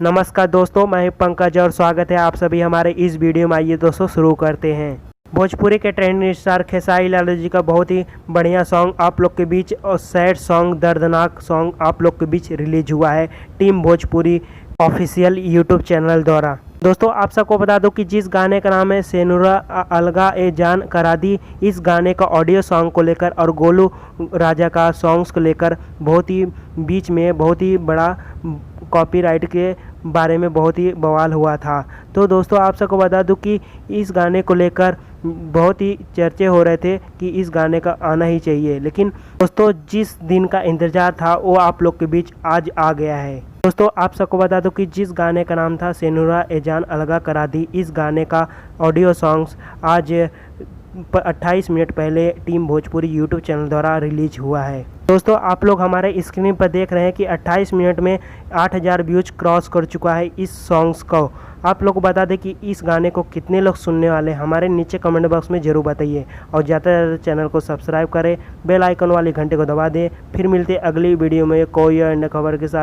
नमस्कार दोस्तों, मैं हूं पंकज और स्वागत है आप सभी हमारे इस वीडियो में। आइए दोस्तों शुरू करते हैं। भोजपुरी के ट्रेंडिंग स्टार खेसारी लाल जी का बहुत ही बढ़िया सॉन्ग आप लोग के बीच और सैड सॉन्ग, दर्दनाक सॉन्ग आप लोग के बीच रिलीज हुआ है team Bhojpuri official YouTube channel द्वारा। दोस्तों आप सबको बता दूं कि जिस गाने का नाम है सेनुरा अलगा ए जान करा दी, इस गाने का ऑडियो सॉन्ग को लेकर और गोलू राजा का सॉन्ग्स को लेकर बहुत ही बीच में बहुत ही बड़ा कॉपीराइट के बारे में बहुत ही बवाल हुआ था। तो दोस्तों आप सबको बता दूं कि इस गाने को लेकर बहुत ही चर्चे हो रहे थे कि इस गाने का आना ही चाहिए, लेकिन दोस्तों जिस दिन का इंतज़ार था वो आप लोग के बीच आज आ गया है। दोस्तों आप सबको बता दूं कि जिस गाने का नाम था सेनुरा ए जान अलगा करा दी, इस गाने का ऑडियो सॉन्ग्स आज 28 मिनट पहले टीम भोजपुरी यूट्यूब चैनल द्वारा रिलीज हुआ है। दोस्तों आप लोग हमारे स्क्रीन पर देख रहे हैं कि 28 मिनट में 8000 व्यूज क्रॉस कर चुका है इस सॉन्ग्स को। आप लोग को बता दें कि इस गाने को कितने लोग सुनने वाले हैं, हमारे नीचे कमेंट बॉक्स में ज़रूर बताइए और ज़्यादा से ज़्यादा चैनल को सब्सक्राइब करें, बेल आइकन वाली घंटे को दबा दें। फिर मिलते अगली वीडियो में कोई अन्य खबर के साथ।